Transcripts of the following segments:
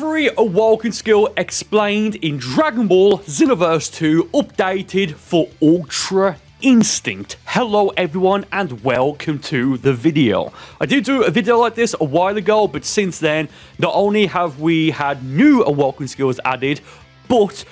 Every Awoken skill explained in Dragon Ball Xenoverse 2 updated for Ultra Instinct. Hello everyone and welcome to the video. I did do a video like this a while ago, but since then, not only have we had new Awoken skills added, but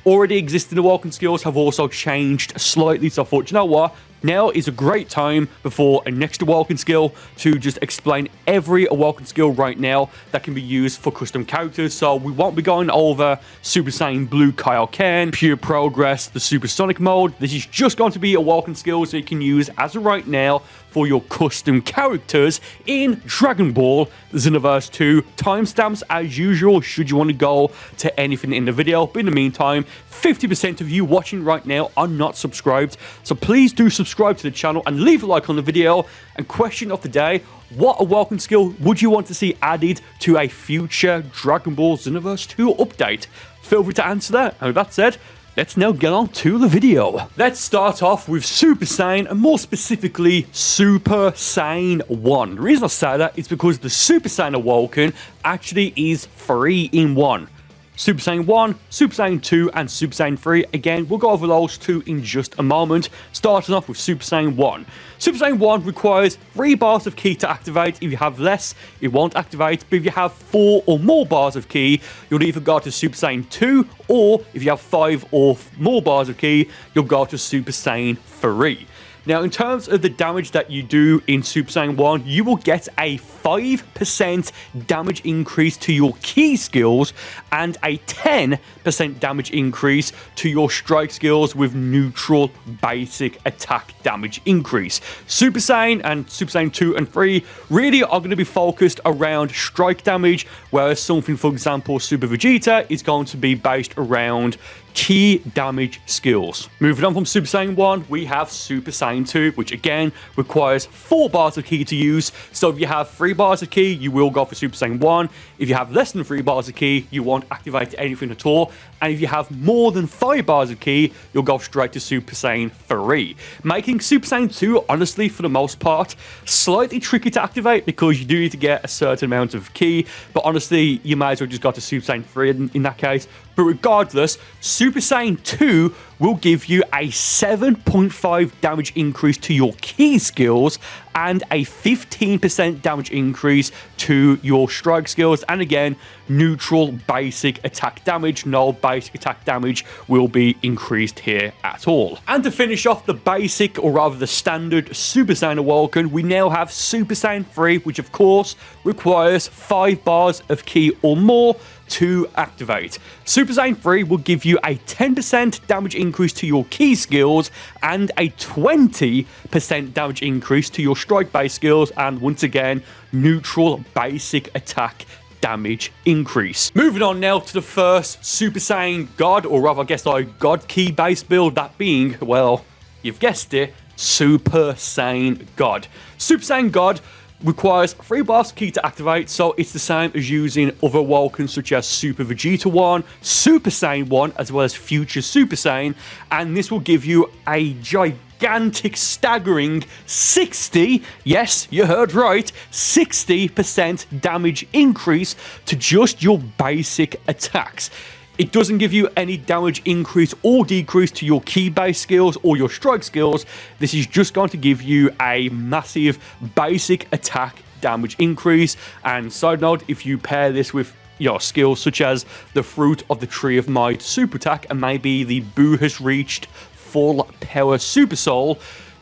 already existing Awoken skills have also changed slightly. So I thought, you know what? Now is a great time before a next Awoken skill to just explain every Awoken skill right now that can be used for custom characters. So we won't be going over Super Saiyan Blue Kaioken, Pure Progress, the Supersonic mode. This is just going to be Awoken skills that you can use as of right now for your custom characters in Dragon Ball Xenoverse 2. Timestamps as usual should you want to go to anything in the video. But in the meantime, 50% of you watching right now are not subscribed. So please do subscribe to the channel and leave a like on the video. And question of the day, what Awoken skill would you want to see added to a future Dragon Ball Xenoverse 2 update? Feel free to answer that. And with that said, let's now get on to the video. Let's start off with Super Saiyan, and more specifically, Super Saiyan 1. The reason I say that is because the Super Saiyan Awoken actually is 3 in 1. Super Saiyan 1, Super Saiyan 2, and Super Saiyan 3. Again, we'll go over those two in just a moment. Starting off with Super Saiyan 1. Super Saiyan 1 requires 3 bars of ki to activate. If you have less, it won't activate. But if you have 4 or more bars of ki, you'll either go to Super Saiyan 2, or if you have 5 or more bars of ki, you'll go to Super Saiyan 3. Now, in terms of the damage that you do in Super Saiyan 1, you will get a 5% damage increase to your ki skills and a 10% damage increase to your strike skills with neutral basic attack damage increase. Super Saiyan and Super Saiyan 2 and 3 really are going to be focused around strike damage, whereas something, for example, Super Vegeta is going to be based around ki damage skills. Moving on from Super Saiyan 1, we have Super Saiyan 2, which again requires 4 bars of ki to use. So if you have 3 bars of ki, you will go for Super Saiyan 1. If you have less than 3 bars of ki, you won't activate anything at all. And if you have more than 5 bars of ki, you'll go straight to Super Saiyan 3. Making Super Saiyan 2, honestly, for the most part, slightly tricky to activate because you do need to get a certain amount of ki. But honestly, you might as well just go to Super Saiyan 3 in that case. But regardless, Super Saiyan 2 will give you a 7.5 damage increase to your ki skills and a 15% damage increase to your strike skills. And again, neutral basic attack damage. No basic attack damage will be increased here at all. And to finish off the basic, or rather the standard Super Saiyan Awoken, we now have Super Saiyan 3, which of course requires 5 bars of ki or more to activate. Super Saiyan 3 will give you a 10% damage increase to your ki skills and a 20% damage increase to your strike base skills, and once again, neutral basic attack damage increase. Moving on now to the first Super Saiyan God, or rather I guess like God ki base build, that being, well, you've guessed it, Super Saiyan God. Super Saiyan God requires 3 bars of ki to activate, so it's the same as using other Awokens such as Super Vegeta 1, Super Saiyan 1, as well as Future Super Saiyan, and this will give you a gigantic, staggering 60, yes, you heard right, 60% damage increase to just your basic attacks. It doesn't give you any damage increase or decrease to your ki-based skills or your strike skills. This is just going to give you a massive basic attack damage increase. And side note, if you pair this with your skills such as the Fruit of the Tree of Might Super Attack and maybe the Boo has reached full power Super Soul,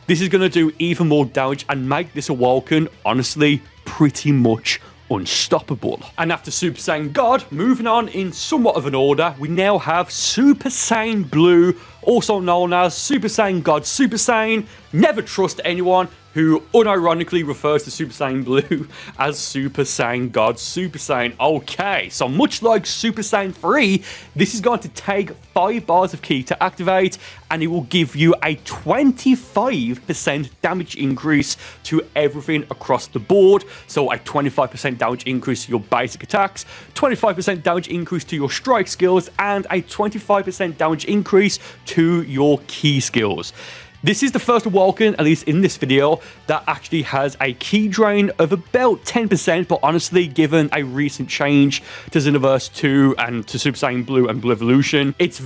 this is going to do even more damage and make this Awoken, honestly, pretty much unstoppable. And after Super Saiyan God, moving on in somewhat of an order, we now have Super Saiyan Blue, also known as Super Saiyan God Super Saiyan. Never trust anyone who unironically refers to Super Saiyan Blue as Super Saiyan God Super Saiyan. Okay, so much like Super Saiyan 3, this is going to take 5 bars of ki to activate, and it will give you a 25% damage increase to everything across the board. So a 25% damage increase to your basic attacks, 25% damage increase to your strike skills, and a 25% damage increase to your ki skills. This is the first Awoken, at least in this video, that actually has a key drain of about 10%, but honestly, given a recent change to Xenoverse 2 and to Super Saiyan Blue and Blue Evolution, it's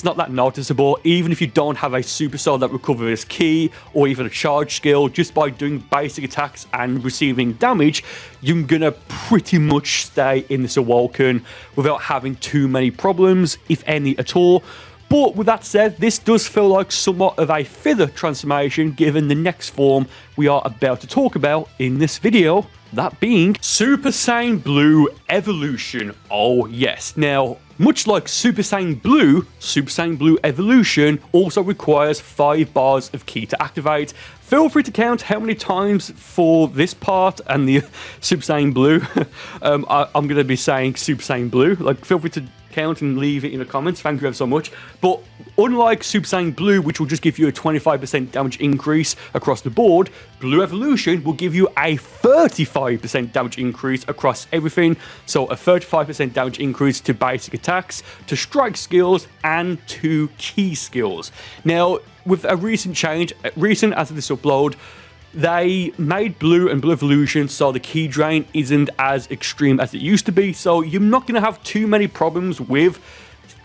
not that noticeable. Even if you don't have a Super Soul that recovers key, or even a charge skill, just by doing basic attacks and receiving damage, you're gonna pretty much stay in this Awoken without having too many problems, if any at all. But with that said, this does feel like somewhat of a filler transformation given the next form we are about to talk about in this video, that being Super Saiyan Blue Evolution. Oh yes. Now, much like Super Saiyan Blue Evolution also requires 5 bars of ki to activate. Feel free to count how many times for this part and the Super Saiyan Blue. I'm going to be saying Super Saiyan Blue. Like, feel free to count and leave it in the comments. Thank you ever so much. But unlike Super Saiyan Blue, which will just give you a 25% damage increase across the board, Blue Evolution will give you a 35% damage increase across everything. So a 35% damage increase to basic attacks, to strike skills, and to key skills. Now, with a recent change, recent as of this upload, they made Blue and Blue Evolution so the key drain isn't as extreme as it used to be, so you're not going to have too many problems with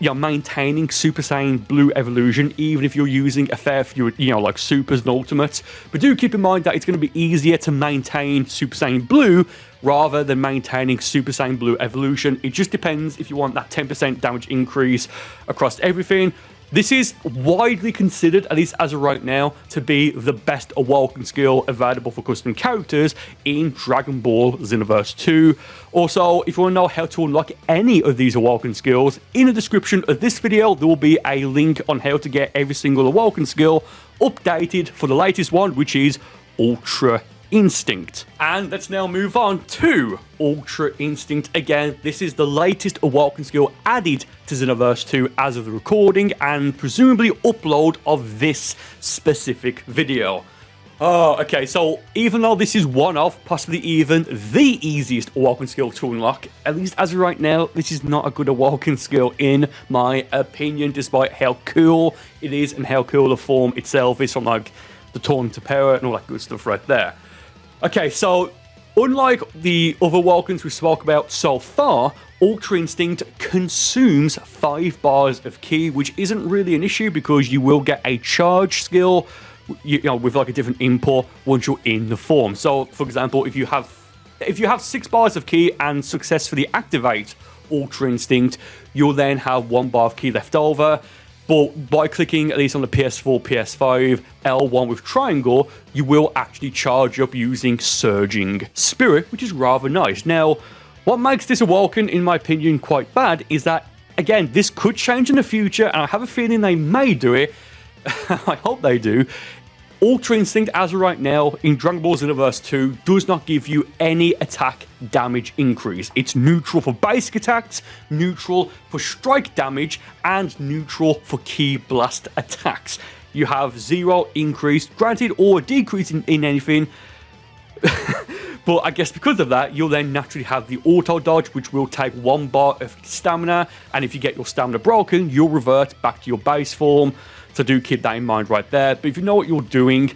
maintaining Super Saiyan Blue Evolution, even if you're using a fair few, like Supers and Ultimates. But do keep in mind that it's going to be easier to maintain Super Saiyan Blue rather than maintaining Super Saiyan Blue Evolution. It just depends if you want that 10% damage increase across everything. This is widely considered, at least as of right now, to be the best Awoken skill available for custom characters in Dragon Ball Xenoverse 2. Also, if you want to know how to unlock any of these Awoken skills, in the description of this video, there will be a link on how to get every single Awoken skill updated for the latest one, which is Ultra Instinct. And let's now move on to Ultra Instinct. Again, this is the latest Awoken skill added to Xenoverse 2 as of the recording and presumably upload of this specific video. Oh, okay, so even though this is one of, possibly even the easiest Awoken skill to unlock, at least as of right now, this is not a good Awoken skill in my opinion, despite how cool it is and how cool the form itself is from like the Torn to Power and all that good stuff right there. Okay, so unlike the other Awokens we spoke about so far, Ultra Instinct consumes 5 bars of ki, which isn't really an issue because you will get a charge skill, with like a different input once you're in the form. So, for example, if you have 6 bars of ki and successfully activate Ultra Instinct, you'll then have 1 bar of ki left over. But by clicking, at least on the PS4, PS5, L1 with triangle, you will actually charge up using Surging Spirit, which is rather nice. Now, what makes this Awoken, in my opinion, quite bad is that, again, this could change in the future, and I have a feeling they may do it. I hope they do. Ultra Instinct, as of right now, in Dragon Ball Xenoverse 2, does not give you any attack damage increase. It's neutral for basic attacks, neutral for strike damage, and neutral for ki blast attacks. You have 0 increase, granted, or decrease in anything. But I guess because of that, you'll then naturally have the auto dodge, which will take 1 bar of stamina, and if you get your stamina broken, you'll revert back to your base form. So do keep that in mind right there. But if you know what you're doing,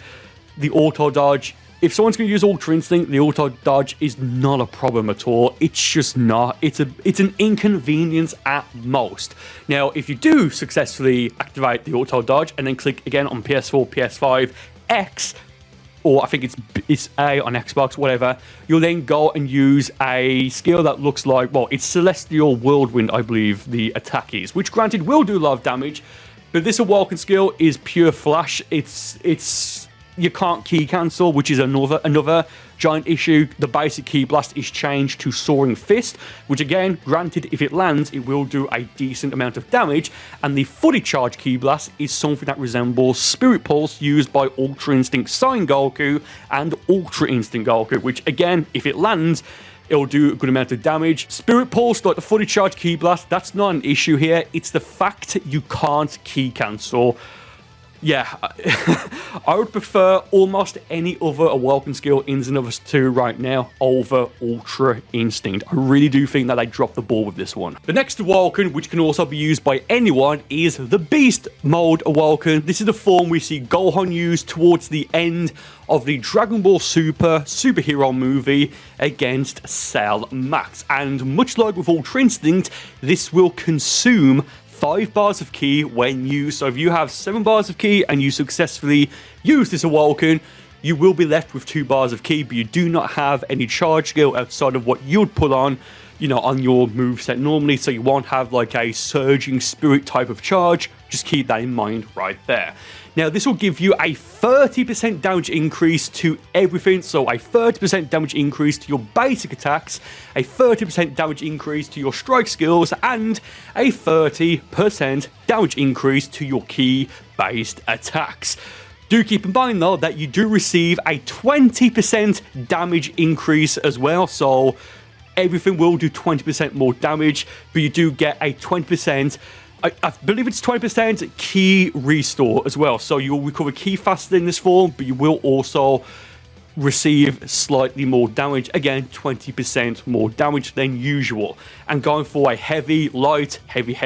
the auto dodge, if someone's going to use Ultra Instinct, the auto dodge is not a problem at all. It's just not. It's an inconvenience at most. Now, if you do successfully activate the auto dodge and then click again on PS4, PS5, X, or I think it's A on Xbox, whatever, you'll then go and use a skill that looks like, well, it's Celestial Whirlwind, I believe the attack is, which granted will do a lot of damage. But this Awoken skill is pure flash. It's you can't ki cancel, which is another giant issue. The basic ki blast is changed to Soaring Fist, which again, granted, if it lands, it will do a decent amount of damage. And the fully charged ki blast is something that resembles Spirit Pulse used by Ultra Instinct Saiyan Goku and Ultra Instinct Goku, which again, if it lands, it'll do a good amount of damage. Spirit Pulse, like the fully charged ki blast, that's not an issue here. It's the fact you can't ki cancel. yeah, I would prefer almost any other Awoken skill in Xenoverse 2 right now over Ultra Instinct. I really do think that they dropped the ball with this one. The next Awoken, which can also be used by anyone, is the Beast Mode Awoken. This is the form we see Gohan use towards the end of the Dragon Ball Super superhero movie against Cell Max. And much like with Ultra Instinct, this will consume 5 bars of ki when used. So if you have 7 bars of ki and you successfully use this Awoken, you will be left with 2 bars of ki, but you do not have any charge skill outside of what you would put on, you know, on your moveset normally. So you won't have like a surging spirit type of charge. Just keep that in mind right there. Now, this will give you a 30% damage increase to everything. So a 30% damage increase to your basic attacks, a 30% damage increase to your strike skills, and a 30% damage increase to your ki-based attacks. Do keep in mind, though, that you do receive a 20% damage increase as well. So everything will do 20% more damage, but you do get a 20%... I believe it's 20% ki restore as well. So you'll recover ki faster in this form, but you will also receive slightly more damage. Again, 20% more damage than usual. And going for a heavy, light, heavy, or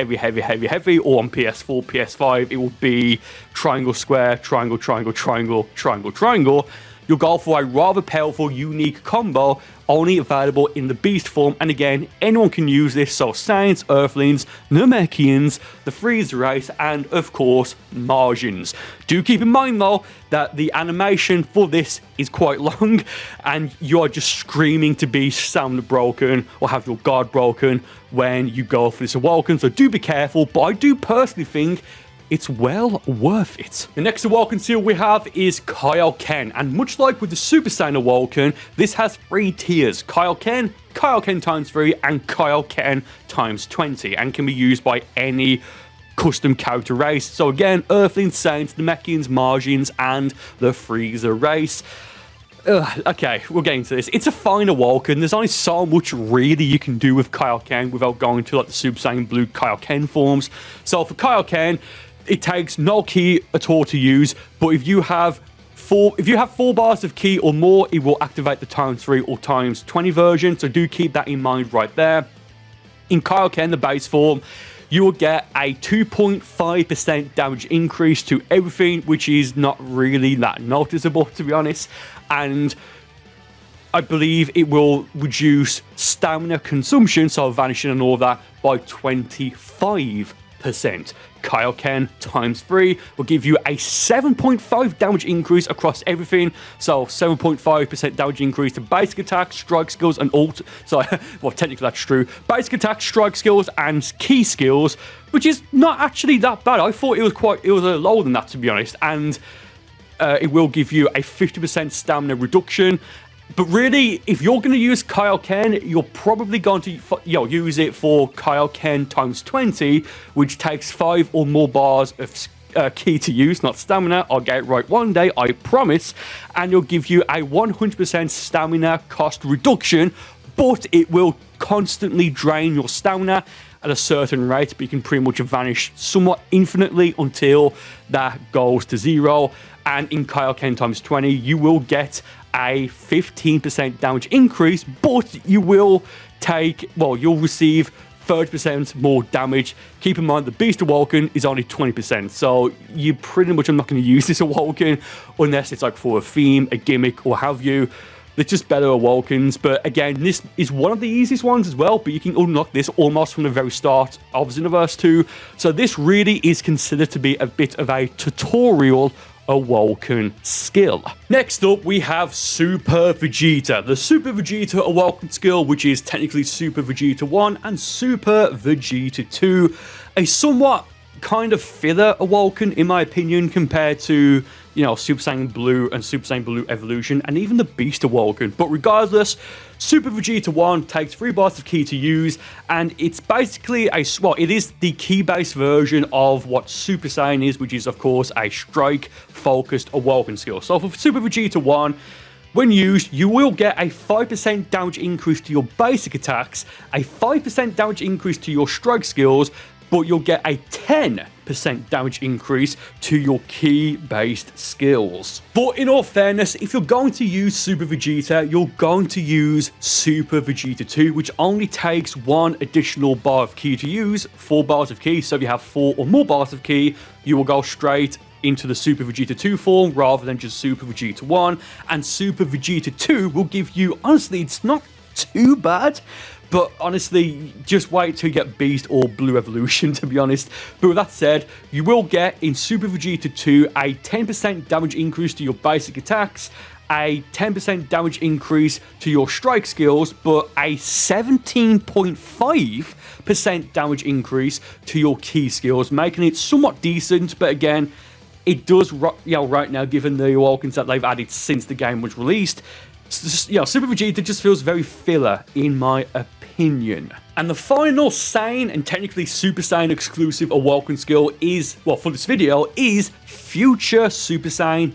on PS4, PS5, it will be triangle, square, triangle, triangle, triangle, triangle, triangle. You'll go for a rather powerful, unique combo, only available in the Beast form, and again, anyone can use this, so Saiyans, Earthlings, Namekians, the Freeze race, and of course, Martians. Do keep in mind though, that the animation for this is quite long, and you are just screaming to be stamina broken, or have your guard broken, when you go for this Awoken, so do be careful, but I do personally think it's well worth it. The next Awoken seal we have is Kaioken, and much like with the Super Saiyan Awoken, this has 3 tiers: Kaioken, Kaioken times 3, and Kaioken times 20, and can be used by any custom character race. So again, Earthlings, Saiyans, Namekians, Martians, and the Freezer race. Okay, we're getting to this. It's a fine Awoken. There's only so much really you can do with Kaioken without going to like the Super Saiyan Blue Kaioken forms. So for Kaioken, it takes no ki at all to use, but if you have 4 bars of ki or more, it will activate the times 3 or times 20 version, so do keep that in mind right there. In Kaioken, the base form, you will get a 2.5% damage increase to everything, which is not really that noticeable, to be honest, and I believe it will reduce stamina consumption, so vanishing and all that, by 25%. Kaioken times 3 will give you a 7.5 damage increase across everything. So 7.5% damage increase to basic attacks, strike skills, and ult. So, well, technically that's true. Basic attacks, strike skills, and ki skills, which is not actually that bad. I thought it was lower than that, to be honest. And it will give you a 50% stamina reduction. But really, if you're going to use Kaioken, you're probably going to use it for Kaioken times 20, which takes 5 or more bars of ki to use, not stamina. I'll get it right one day, I promise. And it'll give you a 100% stamina cost reduction, but it will constantly drain your stamina at a certain rate, but you can pretty much vanish somewhat infinitely until that goes to 0. And in Kaioken times 20, you will get a 15% damage increase, but you will you'll receive 30% more damage. Keep in mind, the Beast Awoken is only 20%, so you pretty much are not going to use this Awoken unless it's like for a theme, a gimmick, or have you. They're just better Awokens, but again, this is one of the easiest ones as well, but you can unlock this almost from the very start of Xenoverse 2, so this really is considered to be a bit of a tutorial Awoken skill. Next up, we have Super Vegeta. The Super Vegeta Awoken skill, which is technically Super Vegeta 1 and Super Vegeta 2. A somewhat kind of filler Awoken, in my opinion, compared to, you know, Super Saiyan Blue and Super Saiyan Blue Evolution, and even the Beast Awoken. But regardless, Super Vegeta 1 takes 3 bars of ki to use, and it's basically it is the ki-based version of what Super Saiyan is, which is, of course, a strike-focused Awoken skill. So for Super Vegeta 1, when used, you will get a 5% damage increase to your basic attacks, a 5% damage increase to your strike skills, but you'll get a 10% 10% damage increase to your ki-based skills. But in all fairness, if you're going to use Super Vegeta, you're going to use Super Vegeta 2, which only takes 1 additional bar of ki to use, 4 bars of ki. So if you have 4 or more bars of ki, you will go straight into the Super Vegeta 2 form rather than just Super Vegeta 1. And Super Vegeta 2 will give you, honestly, it's not too bad, but honestly, just wait till you get Beast or Blue Evolution, to be honest. But with that said, you will get in Super Vegeta 2 a 10% damage increase to your basic attacks, a 10% damage increase to your strike skills, but a 17.5% damage increase to your ki skills, making it somewhat decent. But again, it does, right now, given the Awokens that they've added since the game was released, Super Vegeta just feels very filler, in my opinion. And the final Saiyan and technically Super Saiyan exclusive Awoken skill is, well, for this video, is Future Super Saiyan,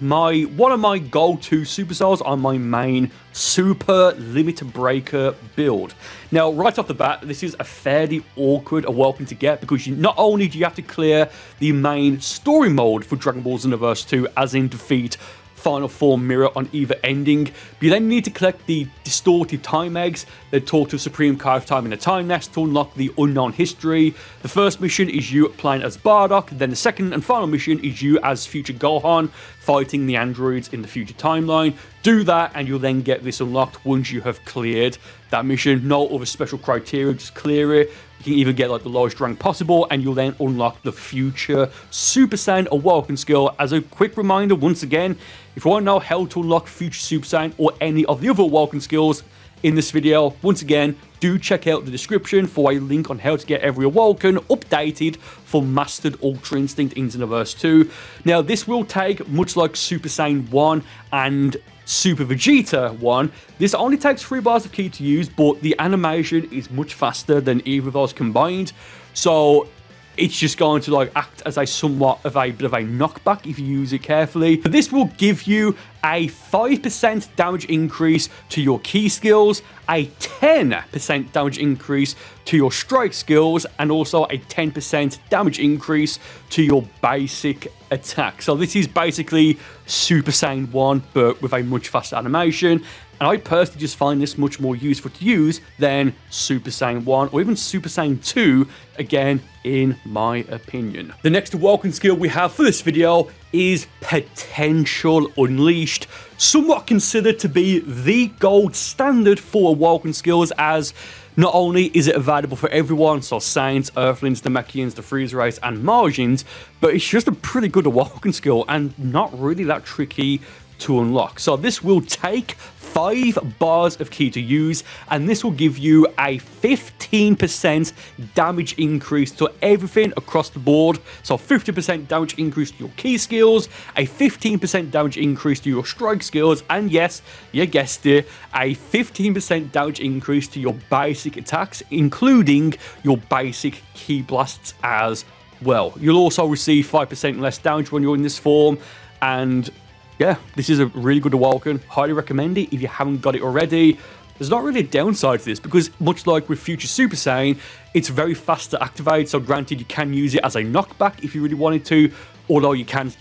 one of my go-to super souls on my main Super Limit Breaker build. Now, right off the bat, this is a fairly awkward Awoken to get because not only do you have to clear the main story mode for Dragon Ball Xenoverse 2, as in defeat Final Form Mirror on either ending, but you then need to collect the distorted time eggs that talk to Supreme Kai of Time in a Time Nest to unlock the unknown history. The first mission is you playing as Bardock, then the second and final mission is you as Future Gohan fighting the androids in the future timeline. Do that and you'll then get this unlocked once you have cleared that mission. No other special criteria, just clear it. You can even get like the lowest rank possible and you'll then unlock the Future Super Saiyan Awoken skill. As a quick reminder, once again, if you want to know how to unlock Future Super Saiyan or any of the other Awoken skills in this video, once again, do check out the description for a link on how to get every Awoken updated for Mastered Ultra Instinct in Xenoverse 2. Now, this will take, much like Super Saiyan 1 and Super Vegeta 1, this only takes 3 bars of ki to use, but the animation is much faster than either of those combined. So it's just going to like act as a somewhat of a bit of a knockback if you use it carefully. But this will give you a 5% damage increase to your ki skills, a 10% damage increase to your strike skills, and also a 10% damage increase to your basic attack. So this is basically Super Saiyan 1, but with a much faster animation. And I personally just find this much more useful to use than Super Saiyan 1 or even Super Saiyan 2, again, in my opinion. The next Awoken skill we have for this video is Potential Unleashed, somewhat considered to be the gold standard for Awoken skills, as not only is it available for everyone, so Saiyans, Earthlings, Namekians, the Freezer Race, and Margins, but it's just a pretty good Awoken skill and not really that tricky to unlock. So this will take 5 bars of ki to use, and this will give you a 15% damage increase to everything across the board. So 50% damage increase to your ki skills, a 15% damage increase to your strike skills, and yes, you guessed it, a 15% damage increase to your basic attacks, including your basic ki blasts as well. You'll also receive 5% less damage when you're in this form, and yeah, this is a really good Awoken. Highly recommend it if you haven't got it already. There's not really a downside to this because, much like with Future Super Saiyan, it's very fast to activate. So granted, you can use it as a knockback if you really wanted to, although you can,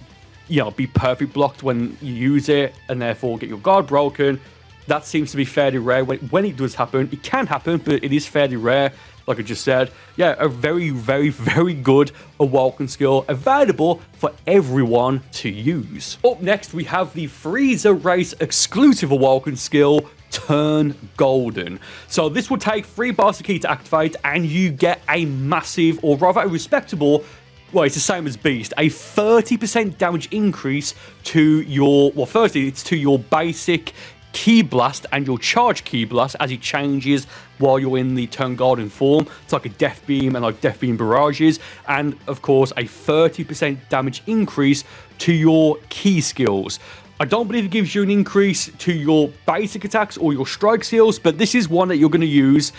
be perfect blocked when you use it and therefore get your guard broken. That seems to be fairly rare. When it does happen, it can happen, but it is fairly rare. Like I just said, yeah, a very, very, very good Awoken skill available for everyone to use. Up next, we have the Freezer Race exclusive Awoken skill, Turn Golden. So this will take 3 bars of ki to activate, and you get a massive, or rather a respectable, well, it's the same as Beast, a 30% damage increase to your, well, firstly, it's to your basic ki blast and your charge ki blast as it changes while you're in the Turn Golden form. It's like a death beam and like death beam barrages, and of course a 30% damage increase to your ki skills. I don't believe it gives you an increase to your basic attacks or your strike skills, but this is one that you're going to use.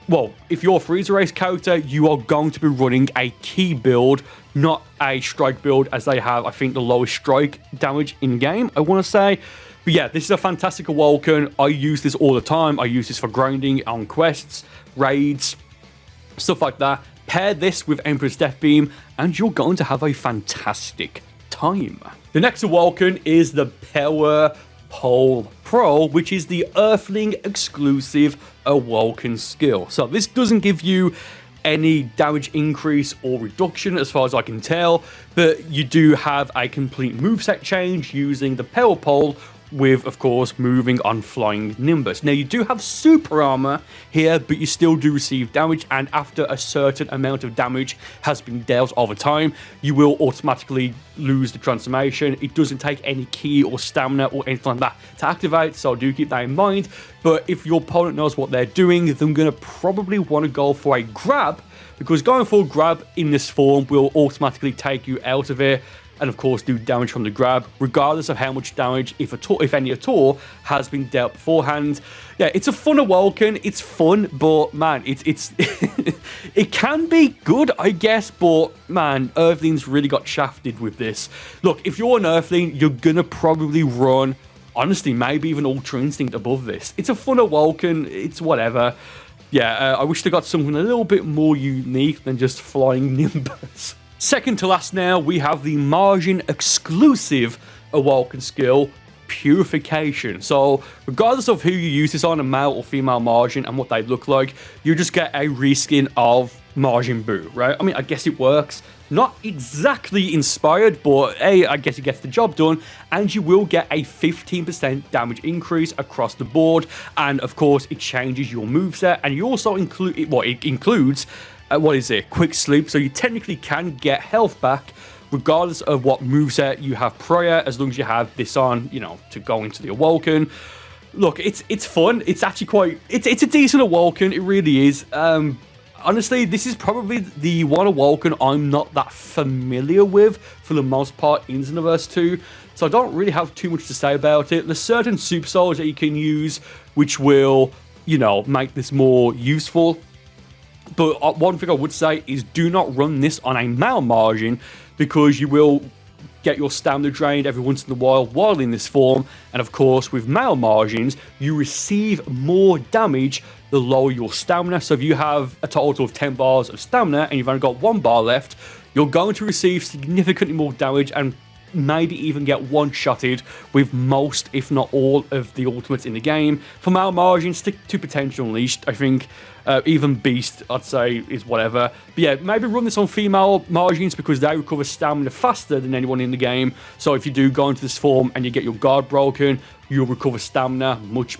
Well, if you're a Freezer Race character, you are going to be running a ki build, not a strike build, as they have, I think, the lowest strike damage in game, I want to say. But yeah, this is a fantastic Awoken. I use this all the time. I use this for grinding on quests, raids, stuff like that. pair this with Emperor's Death Beam, and you're going to have a fantastic time. The next Awoken is the Power Pole Pro, which is the Earthling exclusive Awoken skill. So this doesn't give you any damage increase or reduction as far as I can tell, but you do have a complete moveset change using the Power Pole, with, of course, moving on Flying Nimbus. Now, you do have super armor here, but you still do receive damage, and after a certain amount of damage has been dealt over time, you will automatically lose the transformation. It doesn't take any ki or stamina or anything like that to activate, so do keep that in mind. But if your opponent knows what they're doing, they're going to probably want to go for a grab, because going for a grab in this form will automatically take you out of it, and of course do damage from the grab, regardless of how much damage, if any at all, has been dealt beforehand. Yeah, it's a fun Awoken, it's fun, but man, it's it can be good, I guess, but man, Earthlings really got shafted with this. Look, if you're an Earthling, you're gonna probably run, honestly, maybe even Ultra Instinct above this. It's a fun Awoken, it's whatever. Yeah, I wish they got something a little bit more unique than just Flying Nimbus. Second to last now, we have the Margin exclusive Awoken skill, Purification. So, regardless of who you use this on, a male or female Margin and what they look like, you just get a reskin of Margin Buu, right? I mean, I guess it works. Not exactly inspired, but hey, I guess it gets the job done, and you will get a 15% damage increase across the board, and of course, it changes your moveset, and you also include, it includes quick sleep, so you technically can get health back regardless of what moveset you have prior, as long as you have this on, you know, to go into the Awoken. Look, it's fun. It's actually quite, it's a decent Awoken, it really is. Honestly, this is probably the one Awoken I'm not that familiar with for the most part in Xenoverse 2, so I don't really have too much to say about it. There's certain super souls that you can use which will, you know, make this more useful. But one thing I would say is do not run this on a male Margin, because you will get your stamina drained every once in a while in this form. And of course, with male Margins, you receive more damage the lower your stamina. So if you have a total of 10 bars of stamina and you've only got 1 bar left, you're going to receive significantly more damage and maybe even get one-shotted with most, if not all, of the ultimates in the game. For male Margin, stick to Potential Unleashed. I think even Beast, I'd say, is whatever. But yeah, maybe run this on female Margins, because they recover stamina faster than anyone in the game. So if you do go into this form and you get your guard broken, you'll recover stamina much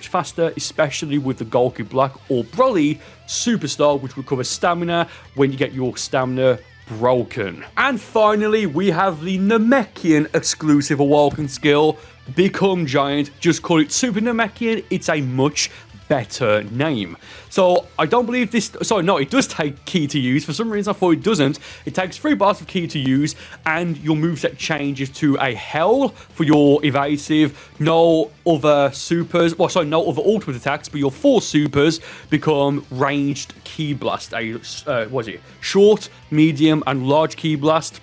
faster, especially with the Goku Black or Broly Superstar, which recovers stamina when you get your stamina broken. And finally, we have the Namekian exclusive Awoken skill, Become Giant. Just call it Super Namekian, it's a much better name. So I don't believe this, sorry, no, it does take ki to use. For some reason I thought it doesn't. It takes 3 bars of ki to use, and your moveset changes to a Hell for your evasive. No other supers, well, sorry, no other ultimate attacks, but your 4 supers become ranged ki blast. What is it? Short, medium, and large ki blast.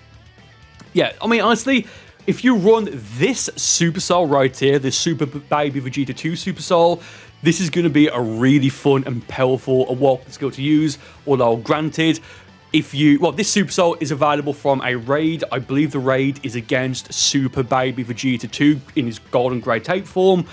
Yeah, I mean, honestly, if you run this Super Soul right here, this Super Baby Vegeta 2 Super Soul, this is going to be a really fun and powerful Awoken skill to use. Although, granted, if you, well, this Super Soul is available from a raid. I believe the raid is against Super Baby Vegeta 2 in his Golden Grade 8 form.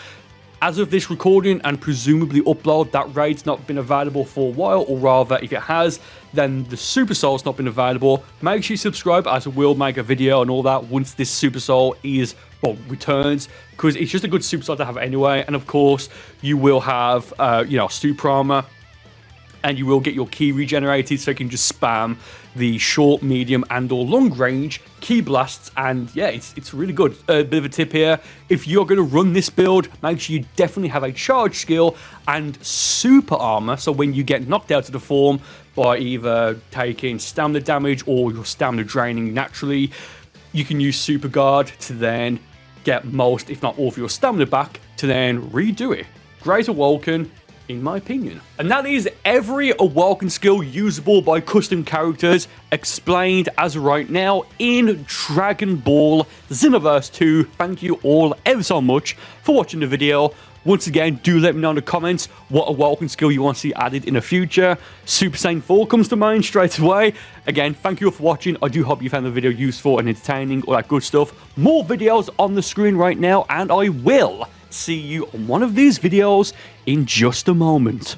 As of this recording and presumably upload, that raid's not been available for a while, or rather, if it has, then the Super Soul's not been available. Make sure you subscribe, as I will make a video and all that once this Super Soul is, well, returns, because it's just a good Super Soul to have anyway. And of course, you will have, you know, super armor, and you will get your ki regenerated, so you can just spam the short, medium, and or long range ki blasts. And yeah, it's really good. A bit of a tip here: if you're going to run this build, make sure you definitely have a charge skill and super armor, so when you get knocked out of the form by either taking stamina damage or your stamina draining naturally, you can use super guard to then get most, if not all, of your stamina back to then redo it. Great Awoken, in my opinion. And that is every Awoken skill usable by custom characters explained as of right now in Dragon Ball Xenoverse 2. Thank you all ever so much for watching the video. Once again, do let me know in the comments what Awoken skill you want to see added in the future. Super Saiyan 4 comes to mind straight away. Again, thank you all for watching. I do hope you found the video useful and entertaining, all that good stuff. More videos on the screen right now, and I will see you on one of these videos in just a moment.